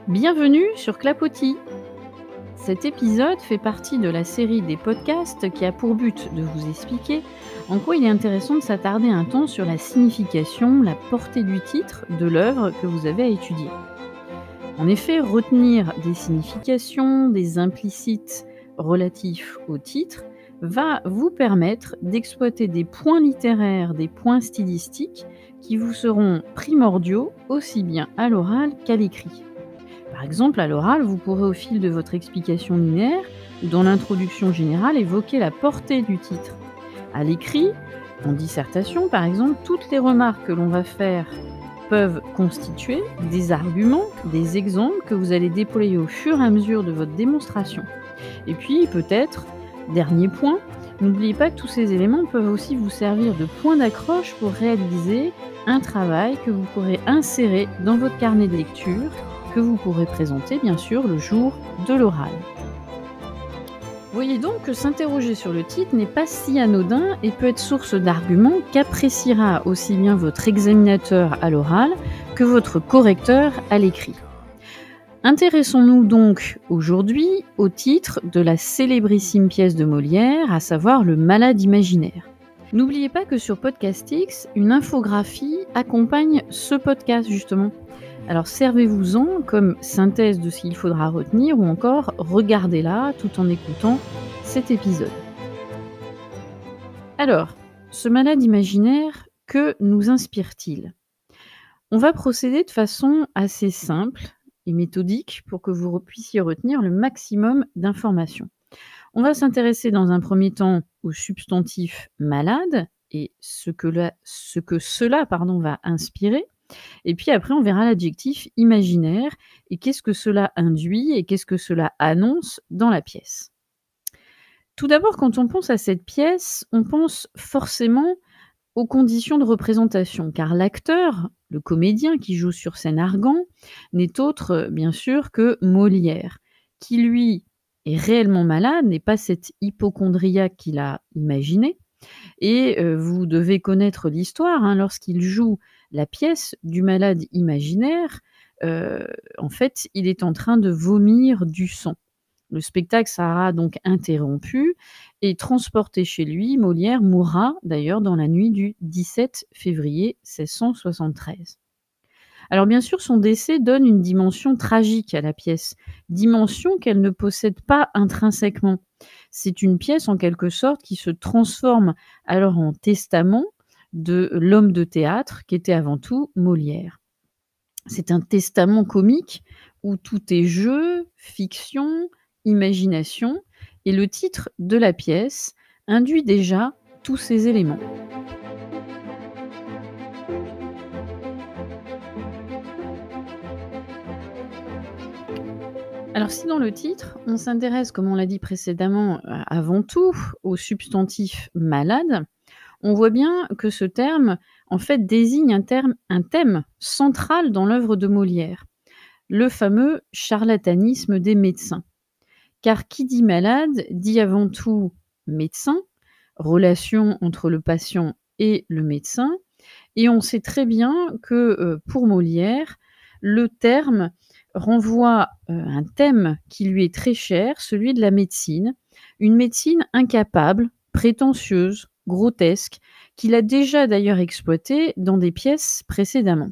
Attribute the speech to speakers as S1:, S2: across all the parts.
S1: Bienvenue sur Clapotis. Cet épisode fait partie de la série des podcasts qui a pour but de vous expliquer en quoi il est intéressant de s'attarder un temps sur la signification, la portée du titre de l'œuvre que vous avez à étudier. En effet, retenir des significations, des implicites relatifs au titre va vous permettre d'exploiter des points littéraires, des points stylistiques qui vous seront primordiaux aussi bien à l'oral qu'à l'écrit. Par exemple, à l'oral, vous pourrez au fil de votre explication linéaire ou dans l'introduction générale évoquer la portée du titre. À l'écrit, en dissertation par exemple, toutes les remarques que l'on va faire peuvent constituer des arguments, des exemples que vous allez déployer au fur et à mesure de votre démonstration. Et puis peut-être, dernier point, n'oubliez pas que tous ces éléments peuvent aussi vous servir de point d'accroche pour réaliser un travail que vous pourrez insérer dans votre carnet de lecture, que vous pourrez présenter bien sûr le jour de l'oral. Voyez donc que s'interroger sur le titre n'est pas si anodin et peut être source d'arguments qu'appréciera aussi bien votre examinateur à l'oral que votre correcteur à l'écrit. Intéressons-nous donc aujourd'hui au titre de la célébrissime pièce de Molière, à savoir Le Malade imaginaire. N'oubliez pas que sur Podcastix, une infographie accompagne ce podcast justement. Alors servez-vous-en comme synthèse de ce qu'il faudra retenir ou encore regardez-la tout en écoutant cet épisode. Alors, ce malade imaginaire, que nous inspire-t-il ? On va procéder de façon assez simple et méthodique pour que vous puissiez retenir le maximum d'informations. On va s'intéresser dans un premier temps au substantif malade et ce que cela va inspirer. Et puis après, on verra l'adjectif imaginaire et qu'est-ce que cela induit et qu'est-ce que cela annonce dans la pièce. Tout d'abord, quand on pense à cette pièce, on pense forcément aux conditions de représentation, car l'acteur, le comédien qui joue sur scène Argan, n'est autre, bien sûr, que Molière, qui lui est réellement malade, n'est pas cet hypocondriaque qu'il a imaginé. Et vous devez connaître l'histoire, lorsqu'il joue la pièce du malade imaginaire, en fait, il est en train de vomir du sang. Le spectacle sera donc interrompu et transporté chez lui. Molière mourra d'ailleurs dans la nuit du 17 février 1673. Alors bien sûr, son décès donne une dimension tragique à la pièce, dimension qu'elle ne possède pas intrinsèquement. C'est une pièce en quelque sorte qui se transforme alors en testament de l'homme de théâtre qui était avant tout Molière. C'est un testament comique où tout est jeu, fiction, imagination, et le titre de la pièce induit déjà tous ces éléments. Alors si dans le titre, on s'intéresse, comme on l'a dit précédemment, avant tout au substantif malade, on voit bien que ce terme, en fait, désigne un thème central dans l'œuvre de Molière, le fameux charlatanisme des médecins. Car qui dit malade dit avant tout médecin, relation entre le patient et le médecin, et on sait très bien que pour Molière, le terme renvoie un thème qui lui est très cher, celui de la médecine, une médecine incapable, prétentieuse, grotesque, qu'il a déjà d'ailleurs exploité dans des pièces précédemment.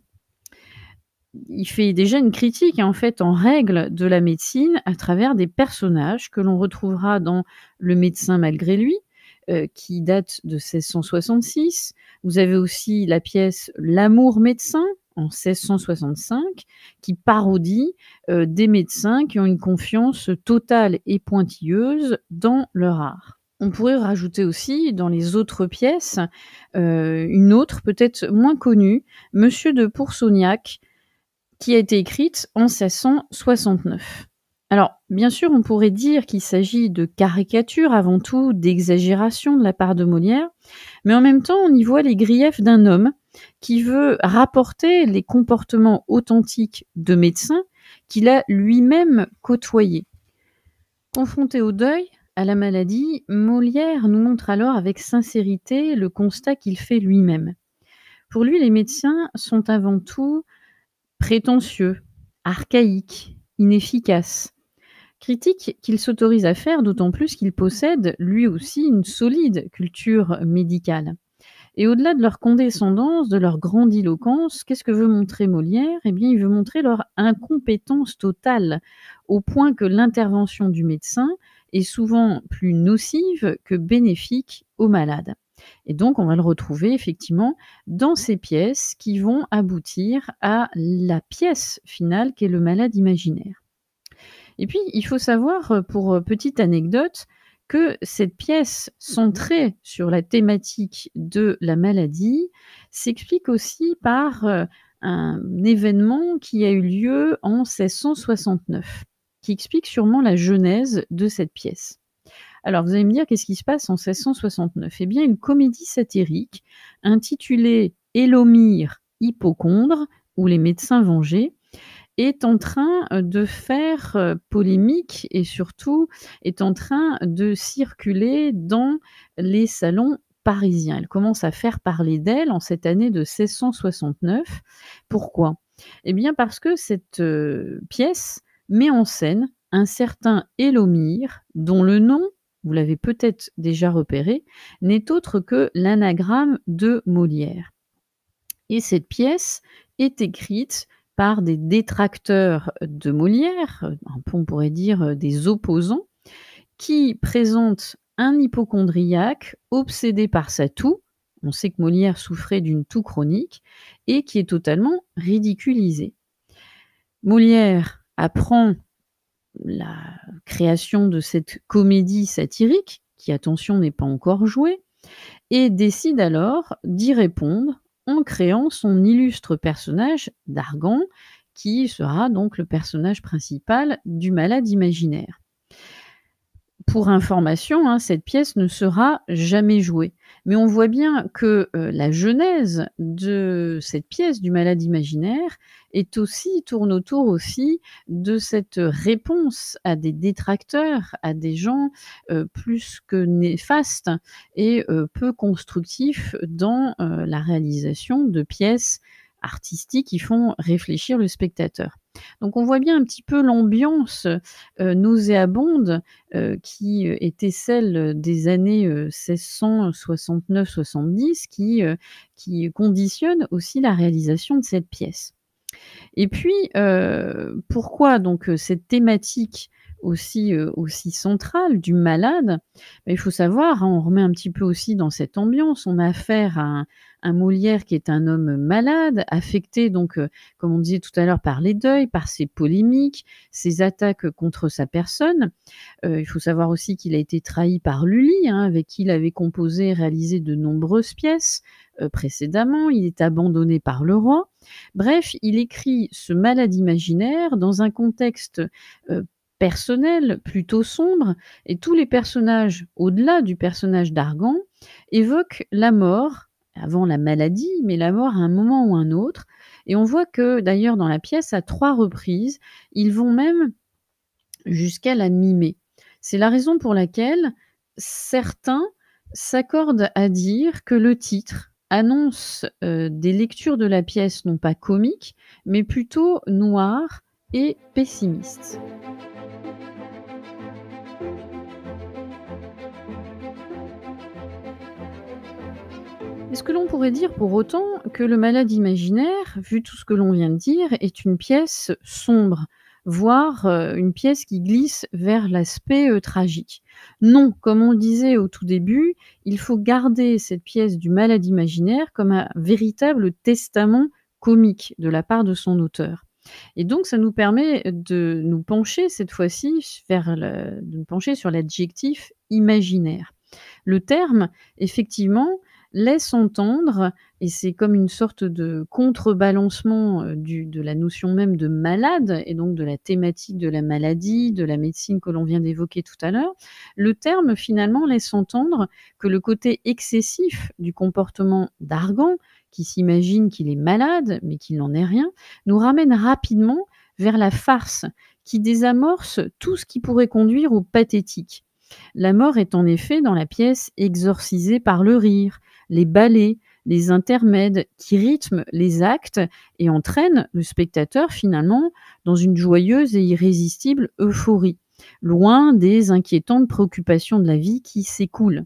S1: Il fait déjà une critique en fait en règle de la médecine à travers des personnages que l'on retrouvera dans Le médecin malgré lui, qui date de 1666. Vous avez aussi la pièce L'amour médecin en 1665 qui parodie des médecins qui ont une confiance totale et pointilleuse dans leur art. On pourrait rajouter aussi dans les autres pièces une autre peut-être moins connue, Monsieur de Pourceaugnac, qui a été écrite en 1669. Alors, bien sûr, on pourrait dire qu'il s'agit de caricature avant tout, d'exagération de la part de Molière, mais en même temps, on y voit les griefs d'un homme qui veut rapporter les comportements authentiques de médecins qu'il a lui-même côtoyés. Confronté au deuil, à la maladie, Molière nous montre alors avec sincérité le constat qu'il fait lui-même. Pour lui, les médecins sont avant tout prétentieux, archaïques, inefficace. Critique qu'il s'autorise à faire d'autant plus qu'il possède lui aussi une solide culture médicale. Et au-delà de leur condescendance, de leur grandiloquence, qu'est-ce que veut montrer Molière? Eh bien, il veut montrer leur incompétence totale, au point que l'intervention du médecin est souvent plus nocive que bénéfique aux malades. Et donc, on va le retrouver effectivement dans ces pièces qui vont aboutir à la pièce finale qu'est le malade imaginaire. Et puis, il faut savoir, pour petite anecdote, que cette pièce centrée sur la thématique de la maladie s'explique aussi par, un événement qui a eu lieu en 1669, qui explique sûrement la genèse de cette pièce. Alors vous allez me dire qu'est-ce qui se passe en 1669? Eh bien, une comédie satirique intitulée Élomire hypocondre ou les médecins vengés est en train, de faire, polémique et surtout est en train de circuler dans les salons parisiens. Elle commence à faire parler d'elle en cette année de 1669. Pourquoi? Eh bien parce que cette, pièce met en scène un certain Élomire dont le nom, vous l'avez peut-être déjà repéré, n'est autre que l'anagramme de Molière. Et cette pièce est écrite par des détracteurs de Molière, un peu on pourrait dire, des opposants, qui présentent un hypocondriaque obsédé par sa toux. On sait que Molière souffrait d'une toux chronique et qui est totalement ridiculisé. Molière apprend la création de cette comédie satirique, qui attention n'est pas encore jouée, et décide alors d'y répondre en créant son illustre personnage d'Argan, qui sera donc le personnage principal du malade imaginaire. Pour information, hein, cette pièce ne sera jamais jouée. Mais on voit bien que la genèse de cette pièce du malade imaginaire tourne autour aussi de cette réponse à des détracteurs, à des gens plus que néfastes et peu constructifs dans la réalisation de pièces artistiques qui font réfléchir le spectateur. Donc on voit bien un petit peu l'ambiance nauséabonde qui était celle des années 1669-70 qui conditionne aussi la réalisation de cette pièce. Et puis, pourquoi donc cette thématique aussi centrale du malade? Bah, il faut savoir, hein, on remet un petit peu aussi dans cette ambiance, on a affaire à un Molière qui est un homme malade, affecté donc, comme on disait tout à l'heure, par les deuils, par ses polémiques, ses attaques contre sa personne. Il faut savoir aussi qu'il a été trahi par Lully, hein, avec qui il avait composé et réalisé de nombreuses pièces, précédemment. Il est abandonné par le roi. Bref, il écrit ce malade imaginaire dans un contexte, personnel plutôt sombre et tous les personnages, au-delà du personnage d'Argan, évoquent la mort, avant la maladie, mais la mort à un moment ou un autre et on voit que d'ailleurs dans la pièce, à 3 reprises, ils vont même jusqu'à la mimer. C'est la raison pour laquelle certains s'accordent à dire que le titre annonce, des lectures de la pièce non pas comiques, mais plutôt noires et pessimistes. Est-ce que l'on pourrait dire pour autant que le malade imaginaire, vu tout ce que l'on vient de dire, est une pièce sombre, voire, une pièce qui glisse vers l'aspect, tragique? Non, comme on le disait au tout début, il faut garder cette pièce du malade imaginaire comme un véritable testament comique de la part de son auteur. Et donc ça nous permet de nous pencher cette fois-ci de nous pencher sur l'adjectif imaginaire. Le terme, effectivement, laisse entendre et c'est comme une sorte de contrebalancement, de la notion même de malade et donc de la thématique de la maladie, de la médecine que l'on vient d'évoquer tout à l'heure. Le terme, finalement, laisse entendre que le côté excessif du comportement d'Argan, qui s'imagine qu'il est malade, mais qu'il n'en est rien, nous ramène rapidement vers la farce, qui désamorce tout ce qui pourrait conduire au pathétique. La mort est en effet dans la pièce exorcisée par le rire, les ballets, les intermèdes, qui rythment les actes et entraînent le spectateur finalement dans une joyeuse et irrésistible euphorie, loin des inquiétantes préoccupations de la vie qui s'écoulent.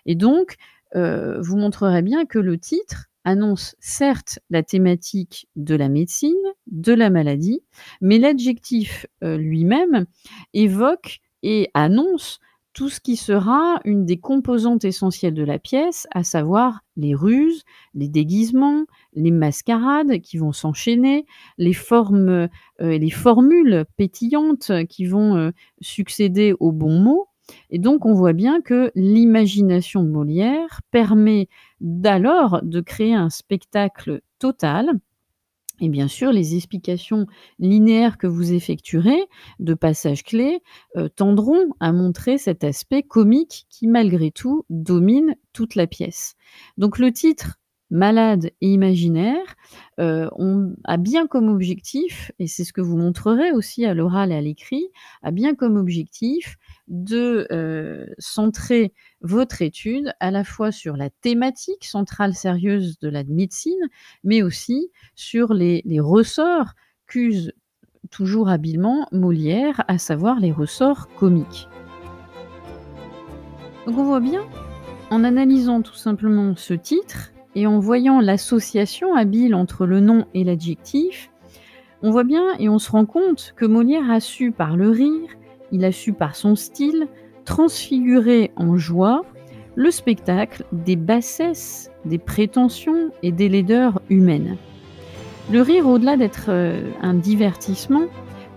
S1: Et donc, vous montrerez bien que le titre annonce certes la thématique de la médecine, de la maladie, mais l'adjectif, lui-même évoque et annonce tout ce qui sera une des composantes essentielles de la pièce, à savoir les ruses, les déguisements, les mascarades qui vont s'enchaîner, les formes, et les formules pétillantes qui vont, succéder aux bons mots. Et donc on voit bien que l'imagination de Molière permet d'alors de créer un spectacle total et bien sûr, les explications linéaires que vous effectuerez de passages clés, tendront à montrer cet aspect comique qui, malgré tout, domine toute la pièce. Donc le titre «Malade et imaginaire», a bien comme objectif, et c'est ce que vous montrerez aussi à l'oral et à l'écrit, a bien comme objectif de, centrer votre étude à la fois sur la thématique centrale sérieuse de la médecine, mais aussi sur les ressorts qu'use toujours habilement Molière, à savoir les ressorts comiques. Donc on voit bien, en analysant tout simplement ce titre et en voyant l'association habile entre le nom et l'adjectif, on voit bien et on se rend compte que Molière a su par le rire, il a su par son style, transfigurer en joie le spectacle des bassesses, des prétentions et des laideurs humaines. Le rire, au-delà d'être un divertissement,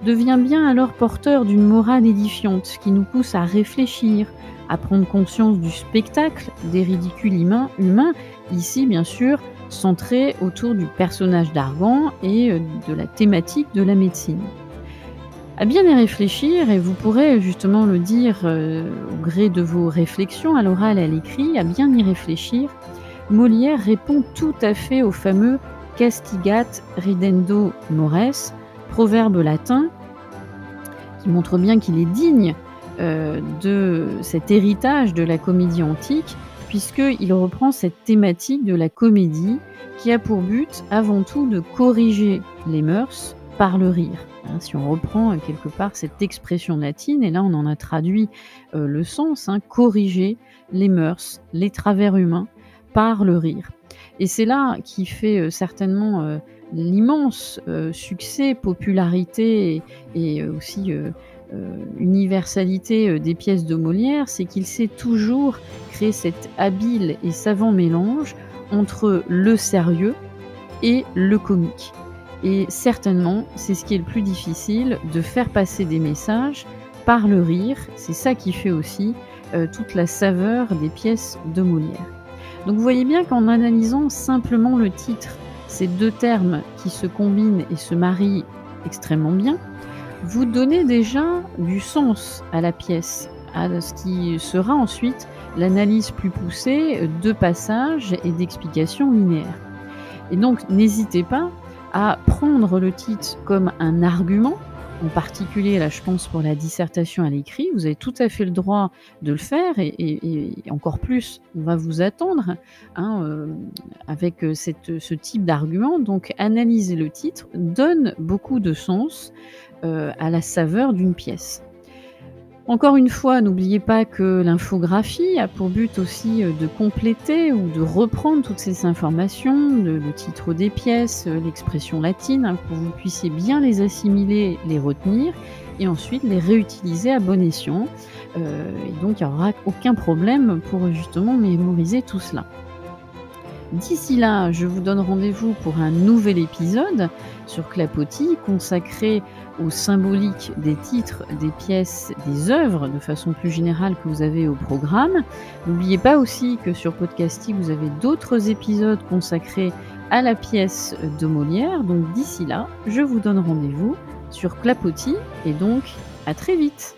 S1: devient bien alors porteur d'une morale édifiante qui nous pousse à réfléchir, à prendre conscience du spectacle, des ridicules humains, ici bien sûr centré autour du personnage d'Argan et de la thématique de la médecine. À bien y réfléchir, et vous pourrez justement le dire au gré de vos réflexions à l'oral et à l'écrit, à bien y réfléchir, Molière répond tout à fait au fameux castigat ridendo mores, proverbe latin qui montre bien qu'il est digne de cet héritage de la comédie antique, puisqu'il reprend cette thématique de la comédie qui a pour but avant tout de corriger les mœurs par le rire. Hein, si on reprend quelque part cette expression latine, et là on en a traduit le sens, hein, corriger les mœurs, les travers humains par le rire. Et c'est là qui fait certainement l'immense succès, popularité et aussi universalité des pièces de Molière, c'est qu'il sait toujours créer cet habile et savant mélange entre le sérieux et le comique. Et certainement, c'est ce qui est le plus difficile, de faire passer des messages par le rire. C'est ça qui fait aussi toute la saveur des pièces de Molière. Donc vous voyez bien qu'en analysant simplement le titre, ces deux termes qui se combinent et se marient extrêmement bien, vous donnez déjà du sens à la pièce, à ce qui sera ensuite l'analyse plus poussée de passages et d'explications linéaires. Et donc n'hésitez pas à prendre le titre comme un argument, en particulier là je pense pour la dissertation à l'écrit, vous avez tout à fait le droit de le faire et encore plus on va vous attendre hein, avec ce type d'argument. Donc analyser le titre donne beaucoup de sens à la saveur d'une pièce. Encore une fois, n'oubliez pas que l'infographie a pour but aussi de compléter ou de reprendre toutes ces informations, le titre des pièces, l'expression latine, hein, pour que vous puissiez bien les assimiler, les retenir et ensuite les réutiliser à bon escient. Et donc il n'y aura aucun problème pour justement mémoriser tout cela. D'ici là, je vous donne rendez-vous pour un nouvel épisode sur Clapotis consacré au symbolique des titres, des pièces, des œuvres de façon plus générale que vous avez au programme. N'oubliez pas aussi que sur Podcasty, vous avez d'autres épisodes consacrés à la pièce de Molière. Donc d'ici là, je vous donne rendez-vous sur Clapotis et donc à très vite.